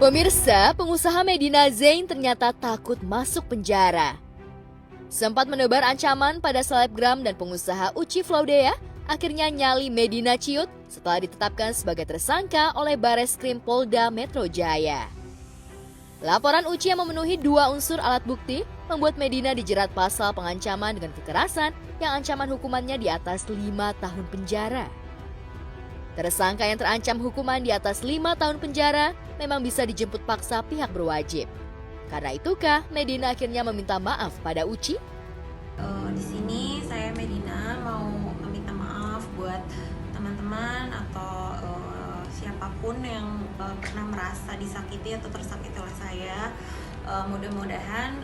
Pemirsa, pengusaha Medina Zain ternyata takut masuk penjara. Sempat menebar ancaman pada selebgram dan pengusaha Uci Flaudea, akhirnya nyali Medina ciut setelah ditetapkan sebagai tersangka oleh Bareskrim Polda Metro Jaya. Laporan Uci yang memenuhi 2 unsur alat bukti membuat Medina dijerat pasal pengancaman dengan kekerasan yang ancaman hukumannya di atas 5 tahun penjara. Tersangka yang terancam hukuman di atas 5 tahun penjara memang bisa dijemput paksa pihak berwajib. Karena itukah Medina akhirnya meminta maaf pada Uci? Di sini saya Medina mau meminta maaf buat teman-teman atau siapapun yang pernah merasa disakiti atau tersakiti oleh saya. Mudah-mudahan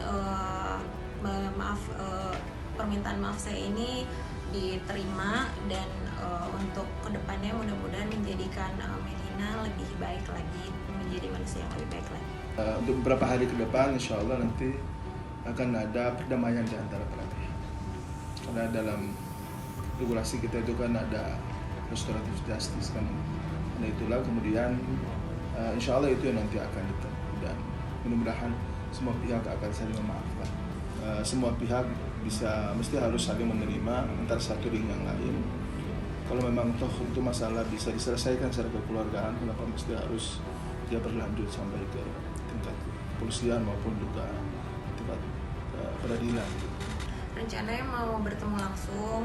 permintaan maaf saya ini diterima dan untuk kedepannya mudah-mudahan menjadikan Medina lebih baik lagi, menjadi manusia yang lebih baik lagi. Untuk beberapa hari ke depan insya Allah nanti akan ada perdamaian di antara para pihak. Karena dalam regulasi kita itu kan ada restoratif justice kan. Nah itulah kemudian insya Allah itu yang nanti akan ditempuh dan mudah-mudahan semua pihak akan saling memaafkan. Semua pihak mesti harus saling menerima antara satu dengan yang lain. Kalau memang toh itu masalah bisa diselesaikan secara kekeluargaan, kenapa mesti harus dia berlanjut sampai ke tingkat kepolisian maupun juga tingkat peradilan. Rencananya mau bertemu langsung,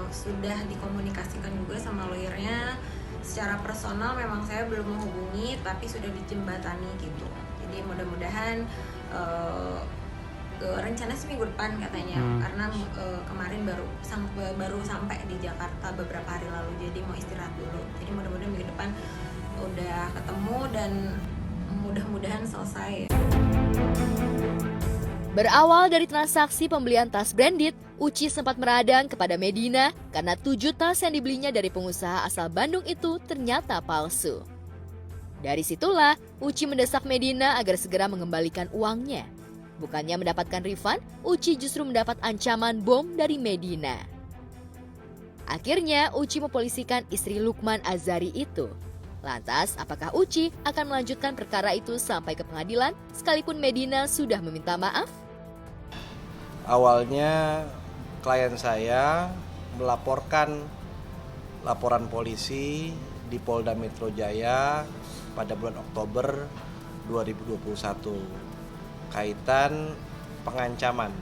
sudah dikomunikasikan juga sama lawyernya. Secara personal memang saya belum menghubungi, tapi sudah dijembatani gitu. Jadi mudah-mudahan rencana sih minggu depan katanya, karena kemarin baru sampai di Jakarta beberapa hari lalu, jadi mau istirahat dulu. Jadi mudah-mudahan minggu depan udah ketemu dan mudah-mudahan selesai. Berawal dari transaksi pembelian tas branded, Uci sempat meradang kepada Medina karena 7 tas yang dibelinya dari pengusaha asal Bandung itu ternyata palsu. Dari situlah, Uci mendesak Medina agar segera mengembalikan uangnya. Bukannya mendapatkan refund, Uci justru mendapat ancaman bom dari Medina. Akhirnya, Uci mempolisikan istri Lukman Azari itu. Lantas, apakah Uci akan melanjutkan perkara itu sampai ke pengadilan sekalipun Medina sudah meminta maaf? Awalnya klien saya melaporkan laporan polisi di Polda Metro Jaya pada bulan Oktober 2021 kaitan pengancaman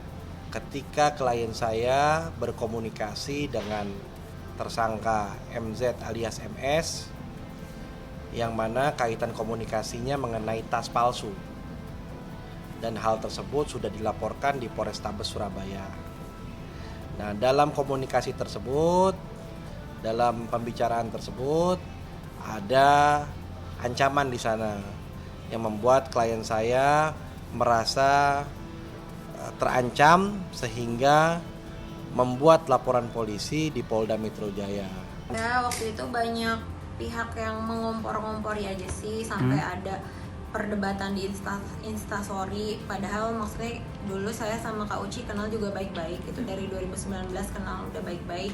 ketika klien saya berkomunikasi dengan tersangka MZ alias MS yang mana kaitan komunikasinya mengenai tas palsu. Dan hal tersebut sudah dilaporkan di Polrestabes Surabaya. Nah, dalam komunikasi tersebut, dalam pembicaraan tersebut, ada ancaman di sana yang membuat klien saya merasa terancam sehingga membuat laporan polisi di Polda Metro Jaya. Ya, waktu itu banyak pihak yang mengompor-ngompori aja sih, sampai ada perdebatan di Instastory. Padahal maksudnya dulu saya sama Kak Uci kenal juga baik-baik, itu dari 2019 kenal udah baik-baik.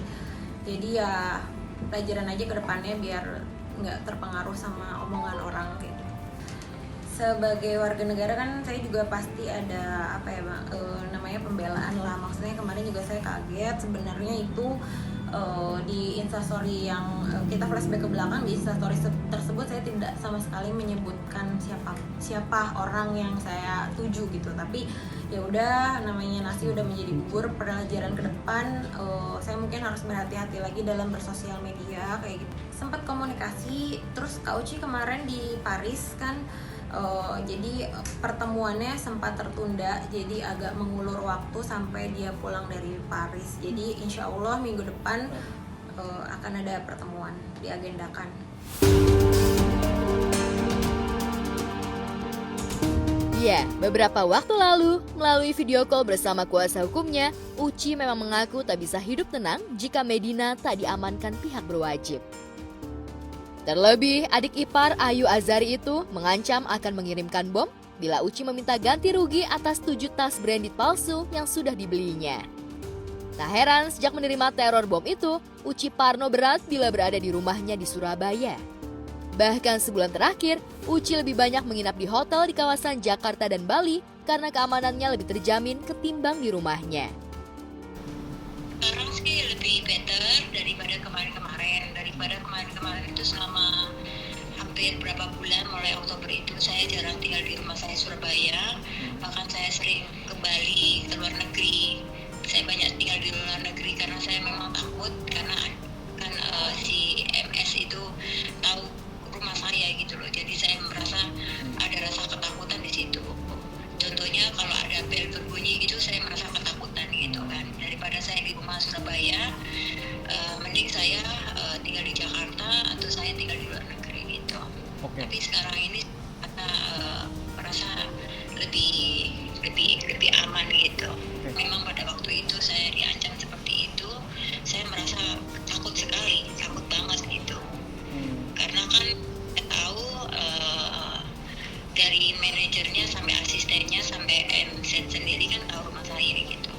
Jadi ya pelajaran aja ke depannya biar nggak terpengaruh sama omongan orang gitu. Sebagai warga negara kan saya juga pasti ada namanya pembelaan lah. Maksudnya kemarin juga saya kaget sebenarnya itu di Instastory yang kita flashback ke belakang, di Instastory tersebut saya tidak sama sekali menyebutkan siapa orang yang saya tuju gitu. Tapi ya udah, namanya nasi udah menjadi bubur. Pelajaran ke depan saya mungkin harus berhati-hati lagi dalam bersosial media kayak gitu. Sempat komunikasi, terus Kak Uci kemarin di Paris kan. Jadi pertemuannya sempat tertunda, jadi agak mengulur waktu sampai dia pulang dari Paris. Jadi insya Allah minggu depan akan ada pertemuan diagendakan. Ya, beberapa waktu lalu, melalui video call bersama kuasa hukumnya, Uci memang mengaku tak bisa hidup tenang jika Medina tak diamankan pihak berwajib. Terlebih, adik ipar Ayu Azari itu mengancam akan mengirimkan bom bila Uci meminta ganti rugi atas 7 tas branded palsu yang sudah dibelinya. Tak heran sejak menerima teror bom itu, Uci parno berat bila berada di rumahnya di Surabaya. Bahkan sebulan terakhir, Uci lebih banyak menginap di hotel di kawasan Jakarta dan Bali karena keamanannya lebih terjamin ketimbang di rumahnya. Sekarang sih lebih better daripada kemarin-kemarin. Daripada kemarin-kemarin itu selama hampir berapa bulan, mulai Oktober itu saya jarang tinggal di rumah saya Surabaya. Bahkan saya sering ke Bali, ke luar negeri. Saya banyak tinggal di luar negeri karena saya memang takut, karena kan si MS itu tahu rumah saya gitu loh. Jadi saya merasa ada rasa ketakutan di situ. Contohnya kalau ada bel berbunyi gitu, saya merasa ketakutan gitu kan. Daripada saya di rumah Surabaya, mending saya tinggal di Jakarta atau saya tinggal di luar negeri gitu. Tapi sekarang ini merasa lebih aman gitu. Memang pada waktu itu saya diancam seperti itu, saya merasa takut sekali, takut banget gitu. Karena kan saya tahu dari manajernya sampai asistennya sampai MC sendiri kan tahu rumah saya gitu.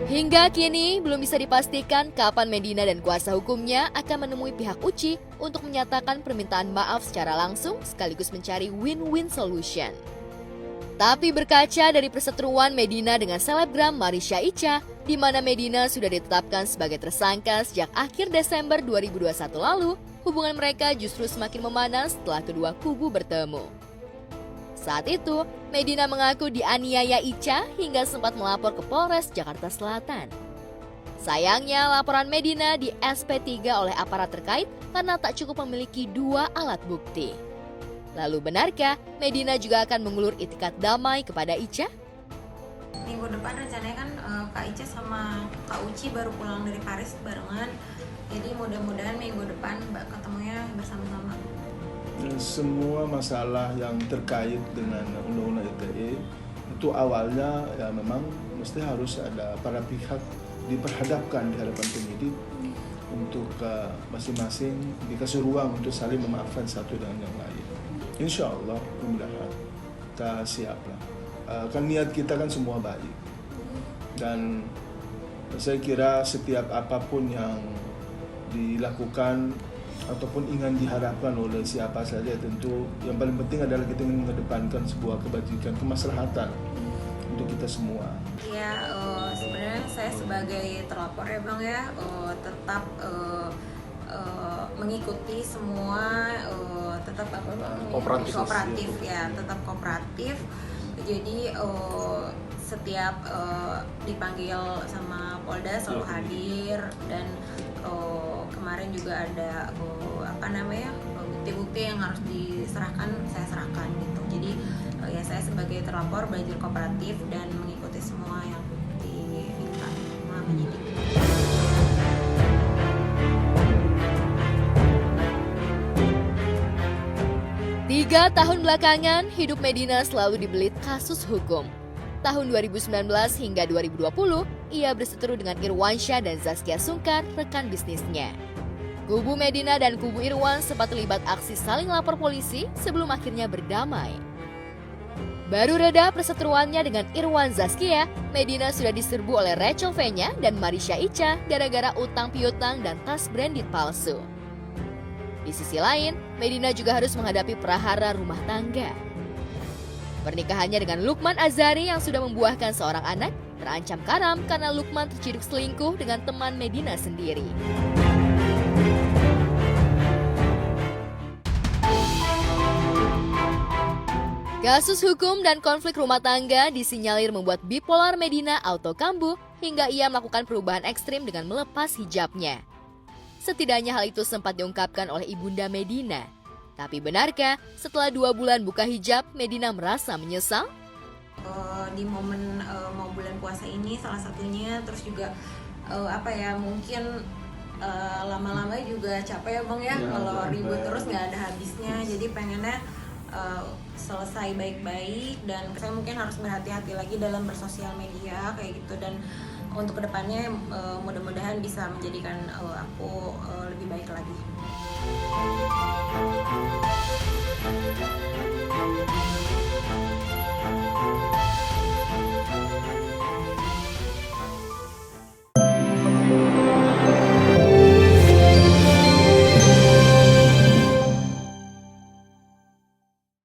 Hingga kini belum bisa dipastikan kapan Medina dan kuasa hukumnya akan menemui pihak Uci untuk menyatakan permintaan maaf secara langsung sekaligus mencari win-win solution. Tapi berkaca dari perseteruan Medina dengan selebgram Marisha Icha, di mana Medina sudah ditetapkan sebagai tersangka sejak akhir Desember 2021 lalu, hubungan mereka justru semakin memanas setelah kedua kubu bertemu. Saat itu, Medina mengaku dianiaya Icha hingga sempat melapor ke Polres Jakarta Selatan. Sayangnya, laporan Medina di SP3 oleh aparat terkait karena tak cukup memiliki 2 alat bukti. Lalu benarkah Medina juga akan mengulur itikat damai kepada Icha? Minggu depan rencananya kan Kak Ica sama Kak Uci baru pulang dari Paris barengan. Jadi mudah-mudahan minggu depan ketemunya bersama-sama. Semua masalah yang terkait dengan undang-undang ITE itu awalnya ya memang mesti harus ada para pihak diperhadapkan di hadapan penyidik untuk masing-masing dikasih ruang untuk saling memaafkan satu dengan yang lain. Insya Allah, mudah-mudahan kita siap lah. Kan niat kita kan semua baik, dan saya kira setiap apapun yang dilakukan ataupun ingin diharapkan oleh siapa saja, tentu yang paling penting adalah kita ingin mengedepankan sebuah kebajikan, kemaslahatan untuk kita semua. Ya, sebenarnya saya sebagai terlapor ya Bang ya, tetap mengikuti semua, tetap apa Bang? Kooperatif ya, tetap kooperatif. Jadi setiap dipanggil sama Polda selalu hadir, dan kemarin juga ada bukti-bukti yang harus diserahkan, saya serahkan gitu. Jadi ya saya sebagai terlapor belajar kooperatif dan mengikuti semua yang diminta sama penyidik. 3 tahun belakangan, hidup Medina selalu dibelit kasus hukum. Tahun 2019 hingga 2020, ia berseteru dengan Irwansyah dan Zaskia Sungkar, rekan bisnisnya. Kubu Medina dan kubu Irwan sempat terlibat aksi saling lapor polisi sebelum akhirnya berdamai. Baru reda perseteruannya dengan Irwan Zaskia, Medina sudah diserbu oleh Rachel V-nya dan Marisha Icha gara-gara utang piutang dan tas branded palsu. Di sisi lain, Medina juga harus menghadapi prahara rumah tangga. Pernikahannya dengan Lukman Azhari yang sudah membuahkan seorang anak terancam karam karena Lukman terciduk selingkuh dengan teman Medina sendiri. Kasus hukum dan konflik rumah tangga disinyalir membuat bipolar Medina auto kambuh hingga ia melakukan perubahan ekstrim dengan melepas hijabnya. Setidaknya hal itu sempat diungkapkan oleh ibunda Medina. Tapi benarkah setelah 2 bulan buka hijab, Medina merasa menyesal? Di momen mau bulan puasa ini salah satunya, terus juga mungkin lama-lama juga capek ya Bang ya, kalau ribut terus nggak ada habisnya. Jadi pengennya selesai baik-baik, dan saya mungkin harus berhati-hati lagi dalam bersosial media kayak gitu, dan untuk kedepannya mudah-mudahan bisa menjadikan aku lebih baik lagi.